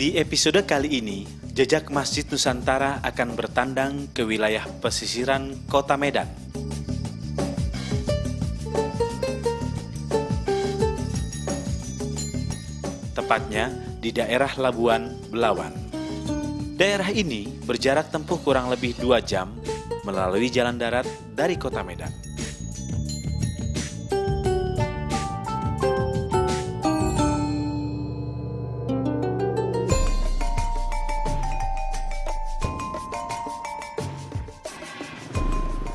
Di episode kali ini, Jejak Masjid Nusantara akan bertandang ke wilayah pesisiran Kota Medan. Tepatnya di daerah Labuan, Belawan. Daerah ini berjarak tempuh kurang lebih 2 jam melalui jalan darat dari Kota Medan.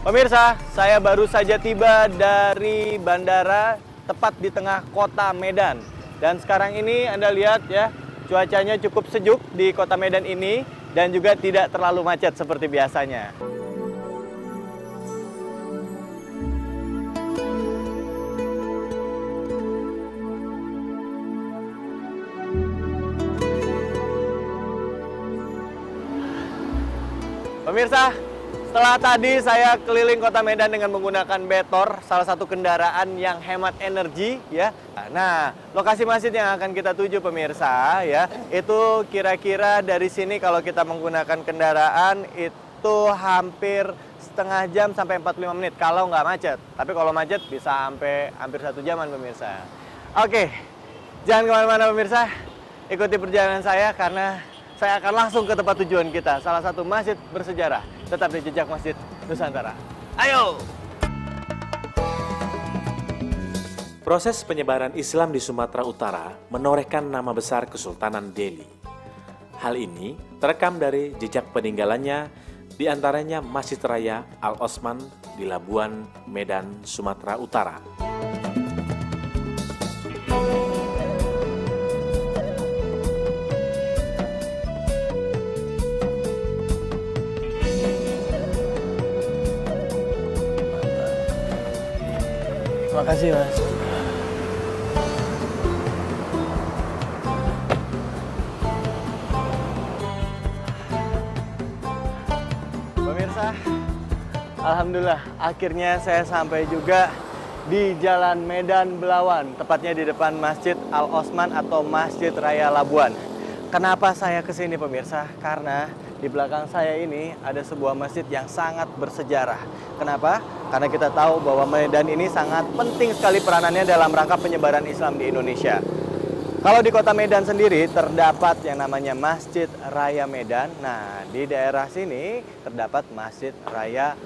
Pemirsa, saya baru saja tiba dari bandara tepat di tengah Kota Medan. Dan sekarang ini Anda lihat ya, cuacanya cukup sejuk di Kota Medan ini dan juga tidak terlalu macet seperti biasanya. Pemirsa, setelah tadi saya keliling Kota Medan dengan menggunakan Betor, salah satu kendaraan yang hemat energi ya. Nah, lokasi masjid yang akan kita tuju pemirsa ya, itu kira-kira dari sini kalau kita menggunakan kendaraan itu hampir setengah jam sampai 45 menit kalau nggak macet. Tapi kalau macet bisa sampai hampir 1 jaman pemirsa. Oke, jangan kemana-mana pemirsa, ikuti perjalanan saya karena saya akan langsung ke tempat tujuan kita, salah satu masjid bersejarah, tetap di Jejak Masjid Nusantara. Ayo! Proses penyebaran Islam di Sumatera Utara menorehkan nama besar Kesultanan Delhi. Hal ini terekam dari jejak peninggalannya, di antaranya Masjid Raya Al-Osman di Labuan, Medan, Sumatera Utara. Terima kasih, Mas. Pemirsa, alhamdulillah akhirnya saya sampai juga di Jalan Medan Belawan, tepatnya di depan Masjid Al-Osman atau Masjid Raya Labuan. Kenapa saya kesini pemirsa? Karena di belakang saya ini ada sebuah masjid yang sangat bersejarah. Kenapa? Karena kita tahu bahwa Medan ini sangat penting sekali peranannya dalam rangka penyebaran Islam di Indonesia. Kalau di Kota Medan sendiri terdapat yang namanya Masjid Raya Medan. Nah, di daerah sini terdapat Masjid Raya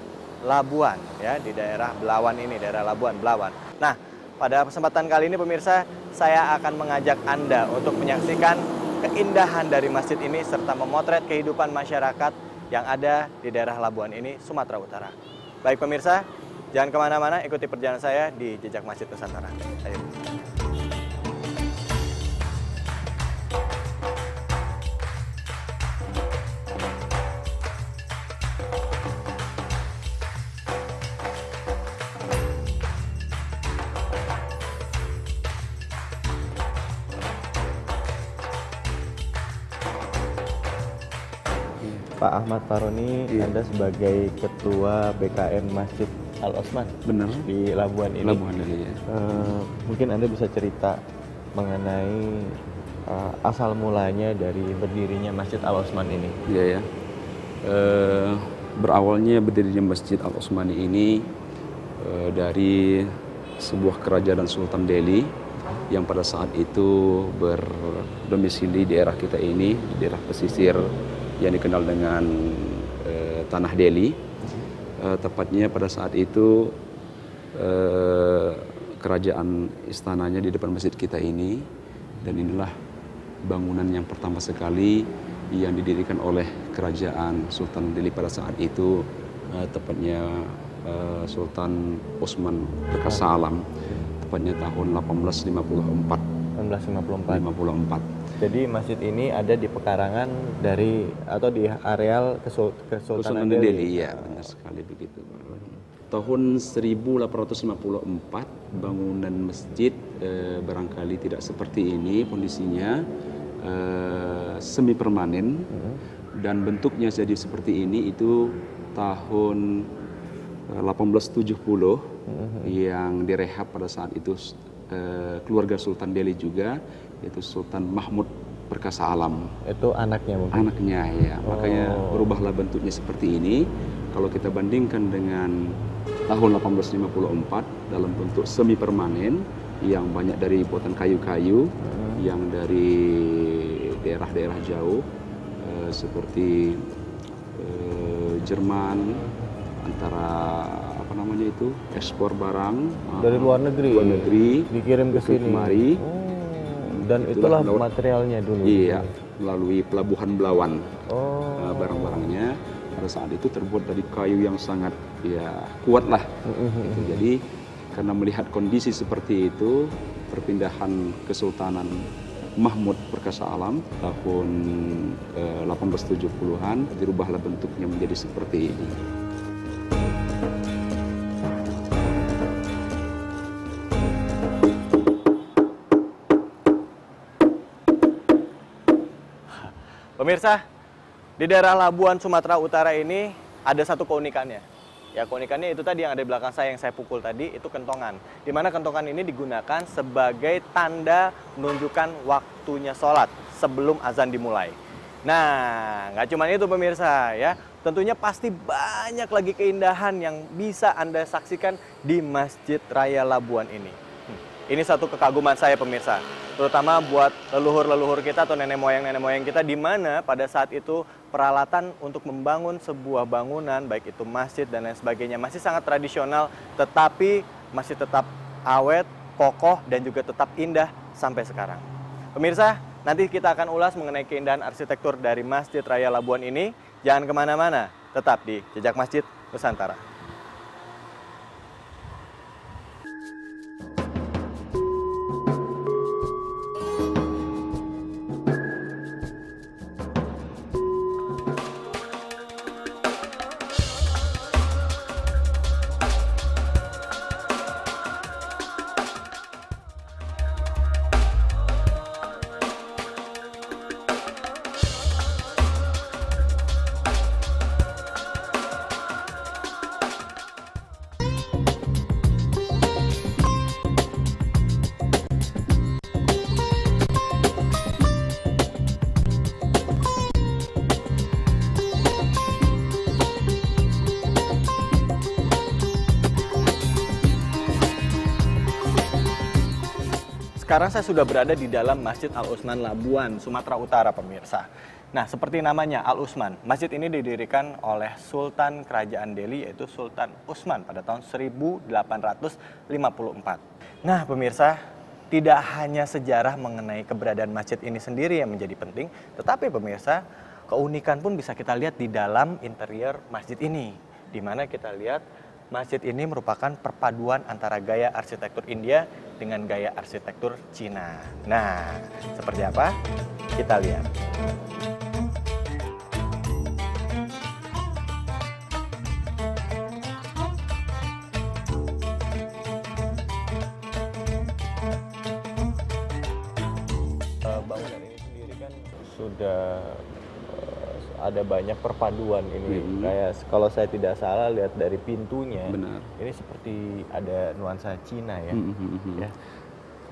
Labuan ya, di daerah Belawan ini, daerah Labuan, Belawan. Nah, pada kesempatan kali ini pemirsa, saya akan mengajak Anda untuk menyaksikan keindahan dari masjid ini serta memotret kehidupan masyarakat yang ada di daerah Labuan ini, Sumatera Utara. Baik pemirsa, jangan kemana-mana, ikuti perjalanan saya di Jejak Masjid Nusantara. Ayo. Pak Ahmad Faroni, iya. Anda sebagai Ketua BKN Masjid Al-Osman. Benar. Di Labuan ini. Labuan ini ya. Mungkin Anda bisa cerita mengenai asal mulanya dari berdirinya Masjid Al-Osman ini. Iya ya. Berawalnya berdirinya Masjid Al-Osman ini dari sebuah kerajaan Sultan Delhi yang pada saat itu berdomisili di daerah kita ini, daerah pesisir yang dikenal dengan Tanah Delhi. Tepatnya pada saat itu kerajaan istananya di depan masjid kita ini, dan inilah bangunan yang pertama sekali yang didirikan oleh kerajaan Sultan Delhi pada saat itu, tepatnya Sultan Osman Berkasalam, tepatnya tahun 1854. 1854. Jadi masjid ini ada di pekarangan dari atau di areal Kesultanan Delhi. Ya, benar sekali begitu. Tahun 1854 bangunan masjid barangkali tidak seperti ini kondisinya, semi permanen dan bentuknya jadi seperti ini itu tahun 1870 yang direhab pada saat itu keluarga Sultan Delhi juga, yaitu Sultan Mahmud Perkasa Alam. Itu anaknya mungkin? Anaknya ya, makanya berubahlah bentuknya seperti ini. Kalau kita bandingkan dengan tahun 1854 dalam bentuk semi permanen yang banyak dari buatan kayu-kayu, yang dari daerah-daerah jauh seperti Jerman, antara apa namanya itu ekspor barang dari luar negeri dikirim ke sini kemari. Dan itulah materialnya dulu. Iya, melalui pelabuhan Belawan. Barang-barangnya pada saat itu terbuat dari kayu yang sangat ya kuat lah. Gitu. Jadi karena melihat kondisi seperti itu, perpindahan Kesultanan Mahmud Perkasa Alam tahun 1870-an dirubahlah bentuknya menjadi seperti ini. Pemirsa, di daerah Labuan, Sumatera Utara ini ada satu keunikannya. Ya, keunikannya itu tadi yang ada di belakang saya, yang saya pukul tadi, itu kentongan. Di mana kentongan ini digunakan sebagai tanda menunjukkan waktunya sholat sebelum azan dimulai. Nah, nggak cuma itu pemirsa ya. Tentunya pasti banyak lagi keindahan yang bisa Anda saksikan di Masjid Raya Labuan ini. Ini satu kekaguman saya pemirsa, terutama buat leluhur-leluhur kita atau nenek moyang kita, di mana pada saat itu peralatan untuk membangun sebuah bangunan, baik itu masjid dan lain sebagainya, masih sangat tradisional, tetapi masih tetap awet, kokoh, dan juga tetap indah sampai sekarang. Pemirsa, nanti kita akan ulas mengenai keindahan arsitektur dari Masjid Raya Labuan ini. Jangan kemana-mana, tetap di Jejak Masjid Nusantara. Sekarang saya sudah berada di dalam Masjid Al-Utsman Labuan, Sumatera Utara, pemirsa. Nah, seperti namanya Al-Utsman, masjid ini didirikan oleh Sultan Kerajaan Delhi, yaitu Sultan Utsman pada tahun 1854. Nah, pemirsa, tidak hanya sejarah mengenai keberadaan masjid ini sendiri yang menjadi penting, tetapi pemirsa, keunikan pun bisa kita lihat di dalam interior masjid ini, di mana kita lihat masjid ini merupakan perpaduan antara gaya arsitektur India dengan gaya arsitektur Cina. Nah, seperti apa? Kita lihat. Bangunan ini sendiri kan sudah ada banyak perpaduan ini. Kayak kalau saya tidak salah lihat dari pintunya, benar, ini seperti ada nuansa Cina ya. Ya.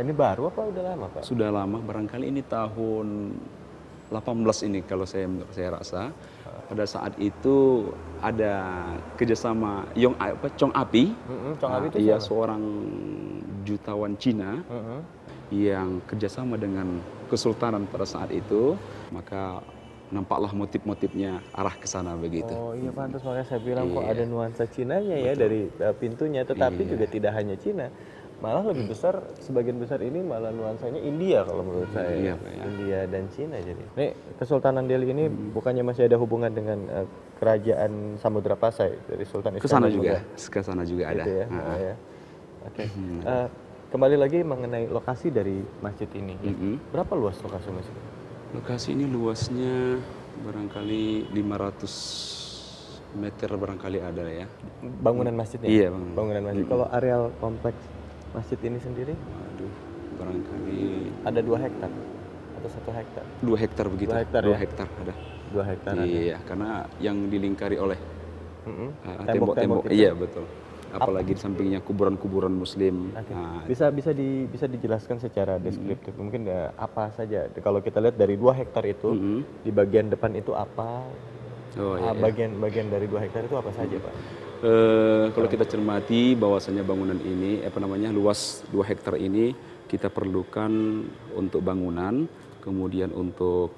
Ini baru apa udah lama, Pak? Sudah lama, barangkali ini tahun 18 ini kalau saya rasa. Pada saat itu ada kerjasama Chong Api. Chong Api itu ia seorang jutawan Cina yang kerjasama dengan Kesultanan pada saat itu, maka nampaklah motif-motifnya arah ke sana begitu. Oh iya, pantas, makanya saya bilang kok ada nuansa Cinanya ya. Betul. Dari pintunya, tetapi juga tidak hanya Cina, malah lebih besar, sebagian besar ini malah nuansanya India kalau menurut saya. Iya, Pak, ya. India dan Cina jadi. Nih, Kesultanan Delhi ini bukannya masih ada hubungan dengan kerajaan Samudra Pasai dari Sultan Iskandar juga? Ke sana juga ada. Gitu ya. Ya. Oke. Kembali lagi mengenai lokasi dari masjid ini. Berapa luas lokasi masjid ini? Lokasi ini luasnya barangkali 500 meter barangkali ada ya. Bangunan masjidnya? Iya, bangunan masjid. Kalau areal kompleks masjid ini sendiri? Aduh, barangkali ada 2 hektar atau 1 hektar? 2 hektar begitu. 2 hektar 2 ya? hektar ada. 2 hektar iya, ada. karena yang dilingkari oleh tembok-tembok. Iya, betul. apalagi di sampingnya kuburan-kuburan Muslim. Oke. Nah, Bisa dijelaskan secara deskriptif mungkin apa saja kalau kita lihat dari 2 hektar itu di bagian depan itu apa? Bagian dari 2 hektar itu apa saja, Pak? Kalau kita cermati bahwasanya bangunan ini luas 2 hektar ini kita perlukan untuk bangunan, kemudian untuk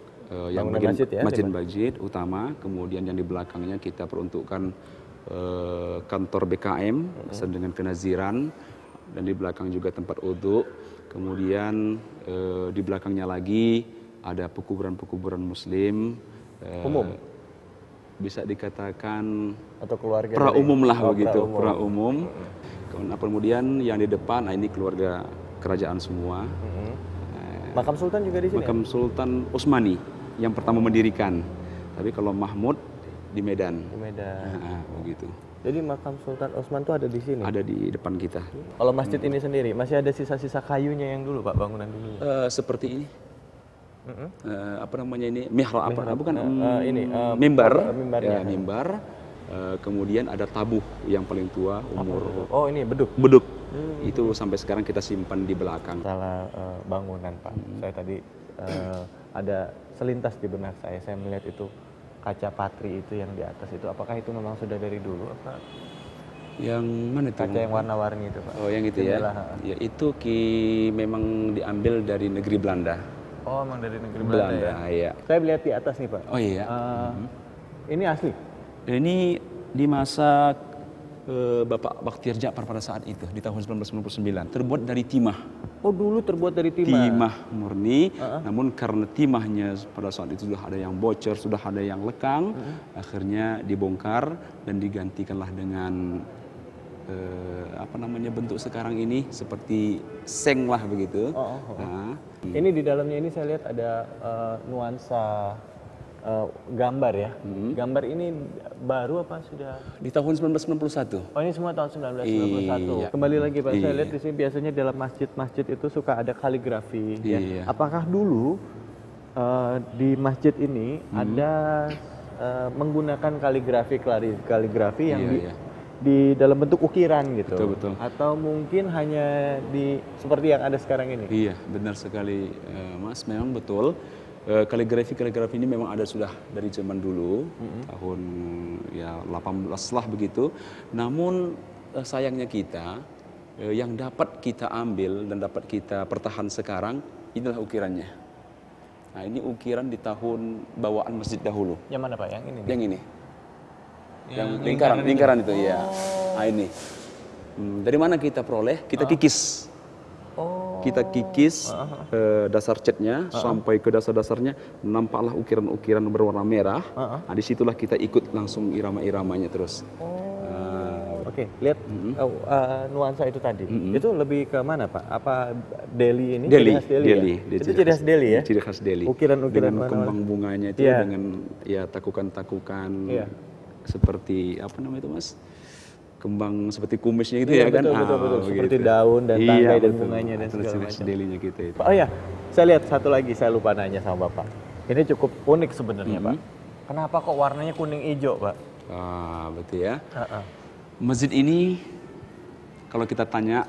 yang Bangunan bagian masjid ya, masjid utama, kemudian yang di belakangnya kita peruntukkan kantor BKM dengan kenaziran, dan di belakang juga tempat uduk. Kemudian di belakangnya lagi ada pekuburan-pekuburan Muslim Umum bisa dikatakan atau keluarga praumum lah begitu, praumum. praumum. Kemudian yang di depan, ini keluarga kerajaan semua. Makam Sultan juga di sini. Makam Sultan Utsmani yang pertama mendirikan. Tapi kalau Mahmud di Medan. Di Medan. Begitu. Jadi makam Sultan Utsman itu ada di sini. Ada di depan kita. Kalau masjid ini sendiri masih ada sisa-sisa kayunya yang dulu, Pak, bangunan dulu. Seperti ini. Mihrab mimbar. Ya, mimbar. Kemudian ada tabuh yang paling tua, umur. Oh, ini beduk. Beduk. Itu sampai sekarang kita simpan di belakang. Salah bangunan, Pak. Saya tadi ada selintas di benak saya. Saya melihat itu kaca patri itu yang di atas itu. Apakah itu memang sudah dari dulu? Apa? Yang mana itu? Kaca yang warna-warni itu, Pak. Oh, yang itu ya. Ya, itu memang diambil dari negeri Belanda. Oh, memang dari negeri Belanda ya? Iya. Saya melihat di atas nih, Pak. Oh iya. Ini asli? Ini di masa Bapak Bakhtiar Ja'far pada saat itu, di tahun 1999. Terbuat dari timah. Oh, dulu terbuat dari timah? Timah murni, namun karena timahnya pada saat itu sudah ada yang bocor, sudah ada yang lekang, akhirnya dibongkar dan digantikanlah dengan bentuk sekarang ini seperti seng lah begitu. Nah, ini di dalamnya ini saya lihat ada nuansa gambar ya. Gambar ini baru apa sudah? Di tahun 1991. Oh, ini semua tahun 1991. Iya. Kembali lagi, Pak, saya lihat di sini biasanya dalam masjid-masjid itu suka ada kaligrafi. Iya. Ya. Apakah dulu di masjid ini ada menggunakan kaligrafi yang di dalam bentuk ukiran gitu? Betul. Atau mungkin hanya seperti yang ada sekarang ini? Iya, benar sekali, Mas. Memang betul. Kaligrafi ini memang ada sudah dari zaman dulu, tahun 18 lah begitu. Namun sayangnya kita yang dapat kita ambil dan dapat kita pertahan sekarang inilah ukirannya. Nah, ini ukiran di tahun bawaan masjid dahulu. Yang mana, Pak? Yang ini? Yang ini. Yang lingkaran itu ya. Nah, ini. Dari mana kita peroleh? Kita kikis. Kita kikis dasar catnya sampai ke dasar-dasarnya, nampaklah ukiran-ukiran berwarna merah. Nah, disitulah kita ikut langsung irama-iramanya terus. Oke, lihat nuansa itu tadi. Itu lebih ke mana, Pak? Apa Delhi ini? Delhi. Itu ciri khas Delhi ya? Ciri khas Delhi. Ukiran-ukiran dengan kembang bunganya itu, dengan takukan-takukan seperti apa namanya itu, Mas? Kembang seperti kumisnya gitu ya kan? Betul. Seperti daun dan tangkai dan bunganya dan segala macam. Delinya kita itu. Oh ya, saya lihat satu lagi, saya lupa nanya sama Bapak. Ini cukup unik sebenarnya, Pak. Kenapa kok warnanya kuning hijau, Pak? Betul ya. Masjid ini kalau kita tanya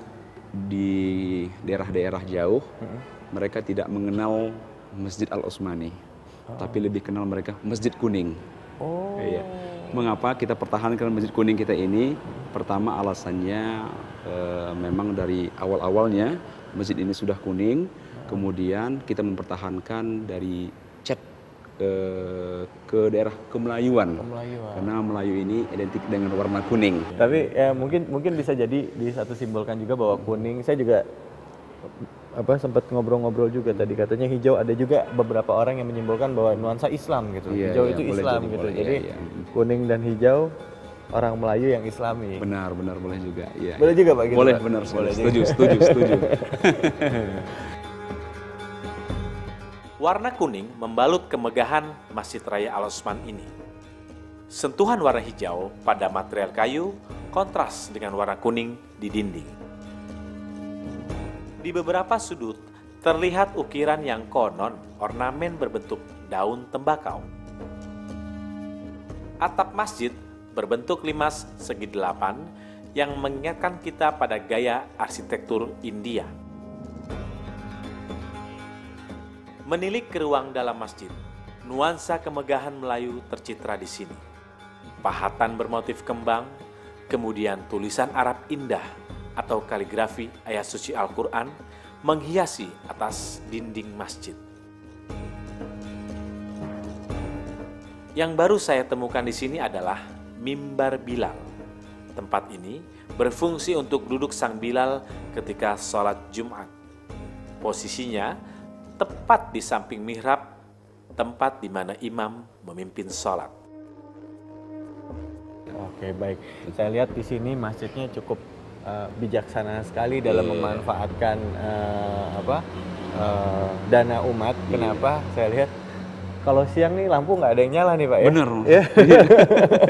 di daerah-daerah jauh, mereka tidak mengenal Masjid Al-Utsmani, tapi lebih kenal mereka Masjid Kuning. Iya. Mengapa kita pertahankan Masjid Kuning kita ini? Pertama alasannya memang dari awal-awalnya masjid ini sudah kuning, kemudian kita mempertahankan dari cat ke daerah kemelayuan. Karena Melayu ini identik dengan warna kuning. Tapi ya mungkin bisa jadi simbolkan juga bahwa kuning. Saya juga sempat ngobrol-ngobrol juga tadi, katanya hijau ada juga beberapa orang yang menyimbolkan bahwa nuansa Islam gitu. Hijau itu Islam gitu. Jadi kuning dan hijau orang Melayu yang Islami. Benar boleh juga. Iya. Boleh juga, Pak, gitu, boleh, Pak? Benar. Boleh setuju. Warna kuning membalut kemegahan Masjid Raya Al-Utsman ini. Sentuhan warna hijau pada material kayu kontras dengan warna kuning di dinding. Di beberapa sudut terlihat ukiran yang konon ornamen berbentuk daun tembakau. Atap masjid berbentuk limas segi 8 yang mengingatkan kita pada gaya arsitektur India. Menilik ke ruang dalam masjid, nuansa kemegahan Melayu tercitra di sini. Pahatan bermotif kembang, kemudian tulisan Arab indah atau kaligrafi ayat suci Al-Quran menghiasi atas dinding masjid. Yang baru saya temukan di sini adalah mimbar Bilal. Tempat ini berfungsi untuk duduk sang Bilal ketika sholat Jumat. Posisinya tepat di samping mihrab, tempat di mana imam memimpin sholat. Oke, baik. Saya lihat di sini masjidnya cukup bijaksana sekali dalam memanfaatkan dana umat. Kenapa? Saya lihat kalau siang nih lampu nggak ada yang nyala nih Pak ya? Bener. Ya.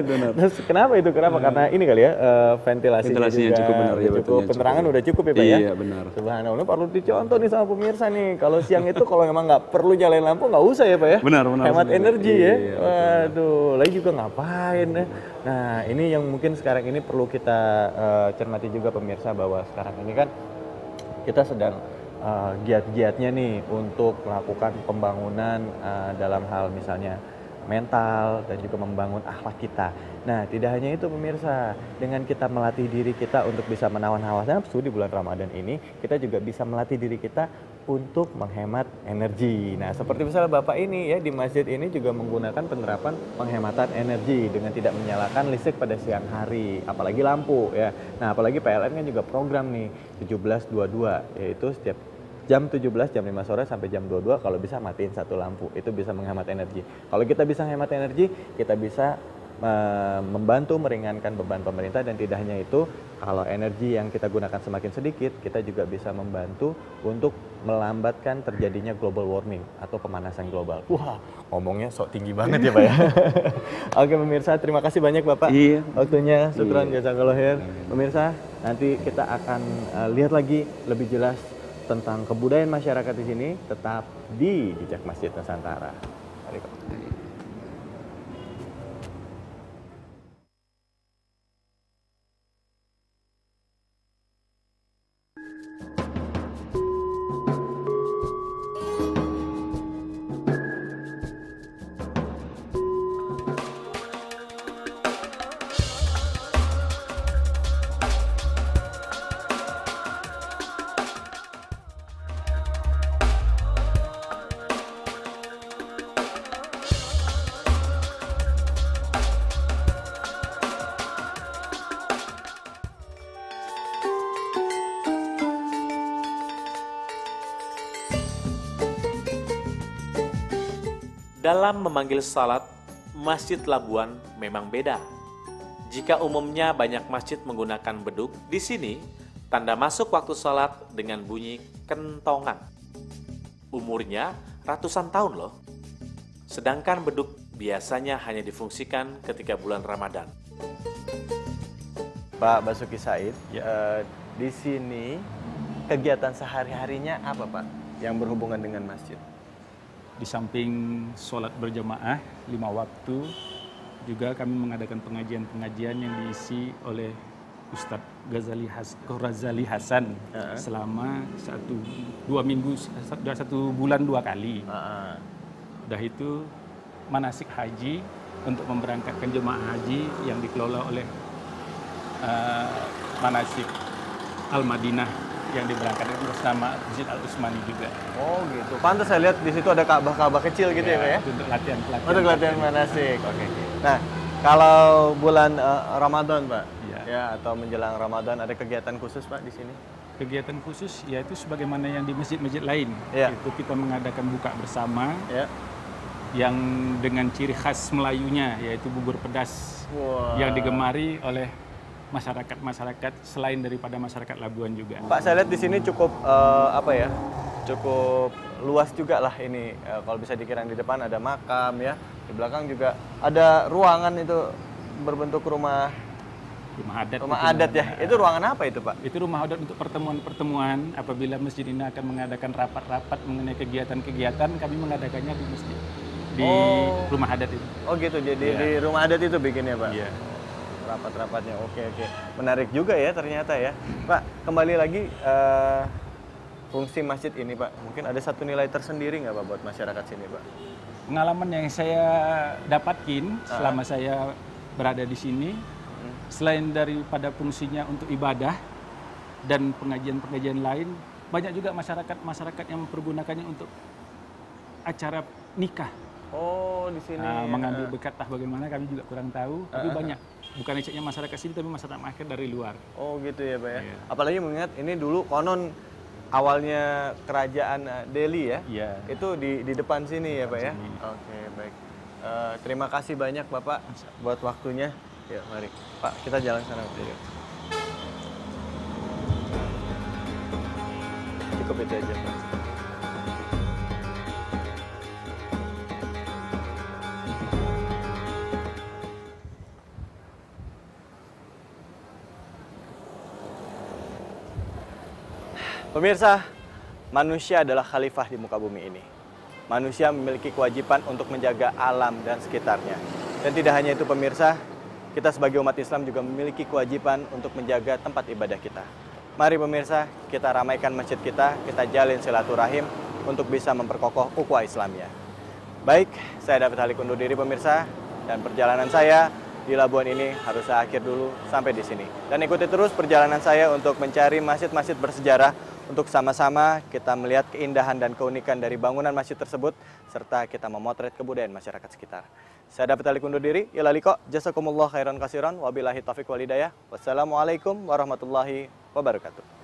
Benar. Terus kenapa itu? Kenapa? Karena ini kali ya ventilasinya juga cukup benar ya, cukup, penerangan udah cukup ya Pak ya? Iya benar. Subhanallah, perlu dicontoh nih sama pemirsa nih. Kalau siang itu kalau memang nggak perlu nyalain lampu nggak usah ya Pak ya? Benar. Hemat energi ya. Iya, Waduh, lagi juga ngapain ya? Nah ini yang mungkin sekarang ini perlu kita cermati juga pemirsa, bahwa sekarang ini kan kita sedang giat-giatnya nih untuk melakukan pembangunan dalam hal misalnya mental dan juga membangun akhlak kita. Nah, tidak hanya itu pemirsa, dengan kita melatih diri kita untuk bisa menawan hawa nafsu di bulan Ramadan ini, kita juga bisa melatih diri kita untuk menghemat energi. Nah, seperti misalnya Bapak ini ya di masjid ini juga menggunakan penerapan penghematan energi dengan tidak menyalakan listrik pada siang hari, apalagi lampu ya. Nah, apalagi PLN kan juga program nih 1722, yaitu setiap jam 17, jam 5 sore sampai jam 22 kalau bisa matiin satu lampu. Itu bisa menghemat energi. Kalau kita bisa menghemat energi, kita bisa membantu meringankan beban pemerintah, dan tidak hanya itu, kalau energi yang kita gunakan semakin sedikit, kita juga bisa membantu untuk melambatkan terjadinya global warming atau pemanasan global. Wah, ngomongnya sok tinggi banget ya Pak ya. Oke pemirsa, terima kasih banyak Bapak. Iya. Waktunya, syukran, jazakallahu khair. Pemirsa, nanti kita akan lihat lagi lebih jelas tentang kebudayaan masyarakat di sini, tetap di Jejak Masjid Nusantara. Mari Pak. Dalam memanggil salat, Masjid Labuan memang beda. Jika umumnya banyak masjid menggunakan beduk, di sini tanda masuk waktu salat dengan bunyi kentongan. Umurnya ratusan tahun loh. Sedangkan beduk biasanya hanya difungsikan ketika bulan Ramadan. Pak Basuki Said, di sini kegiatan sehari-harinya apa Pak yang berhubungan dengan masjid? Di samping sholat berjamaah 5 waktu, juga kami mengadakan pengajian-pengajian yang diisi oleh Ustadz Ghazali Hasan selama 1 bulan 2 kali. Udah itu manasik haji untuk memberangkatkan jemaah haji yang dikelola oleh manasik Al-Madinah yang diberangkatkan bersama Masjid Al-Usmani juga. Oh gitu. Pantas saya lihat di situ ada Ka'bah kecil gitu ya Pak ya? Untuk latihan. Untuk latihan manasik. Oke. Nah, kalau bulan Ramadan Pak, ya atau menjelang Ramadan ada kegiatan khusus Pak di sini? Kegiatan khusus yaitu sebagaimana yang di masjid-masjid lain. Ya. Itu kita mengadakan buka bersama. Ya. Yang dengan ciri khas Melayunya yaitu bubur pedas. Wow. Yang digemari oleh masyarakat selain daripada masyarakat Labuan juga. Pak, saya lihat di sini cukup cukup luas juga lah ini. Kalau bisa dikira di depan ada makam ya, di belakang juga ada ruangan itu berbentuk rumah adat. Rumah adat ya. Itu ruangan apa itu Pak? Itu rumah adat untuk pertemuan-pertemuan. Apabila masjid ini akan mengadakan rapat-rapat mengenai kegiatan-kegiatan, kami mengadakannya di masjid, di rumah adat itu. Oh gitu. Jadi di rumah adat itu bikinnya Pak? Iya. rapat-rapatnya. Oke, oke. Menarik juga ya ternyata ya. Pak, kembali lagi fungsi masjid ini Pak. Mungkin ada satu nilai tersendiri nggak Pak buat masyarakat sini Pak? Pengalaman yang saya dapatin selama saya berada di sini, selain daripada fungsinya untuk ibadah dan pengajian-pengajian lain, banyak juga masyarakat yang mempergunakannya untuk acara nikah. Oh, di sini. Mengambil bekatah bagaimana kami juga kurang tahu, tapi banyak. Bukan hanya masyarakat sini, tapi masyarakat dari luar. Oh gitu ya Pak ya. Iya. Apalagi mengingat ini dulu konon awalnya kerajaan Delhi ya. Iya. Itu di depan sini ya Pak ya. sini. Oke baik. Terima kasih banyak Bapak buat waktunya. Ya mari Pak kita jalan sana. Cukup itu aja Pak. Pemirsa, manusia adalah khalifah di muka bumi ini. Manusia memiliki kewajiban untuk menjaga alam dan sekitarnya. Dan tidak hanya itu pemirsa, kita sebagai umat Islam juga memiliki kewajiban untuk menjaga tempat ibadah kita. Mari pemirsa, kita ramaikan masjid kita jalin silaturahim untuk bisa memperkokoh ukhuwah Islamiyah. Baik, saya David Halik undur diri pemirsa, dan perjalanan saya di Labuan ini harus saya akhir dulu sampai di sini. Dan ikuti terus perjalanan saya untuk mencari masjid-masjid bersejarah untuk sama-sama kita melihat keindahan dan keunikan dari bangunan masjid tersebut serta kita memotret kebudayaan masyarakat sekitar. Saya David Halik undur diri. Ila liqa, jazakumullah khairan kasiran, wabillahi taufiq wal hidayah. Wassalamualaikum warahmatullahi wabarakatuh.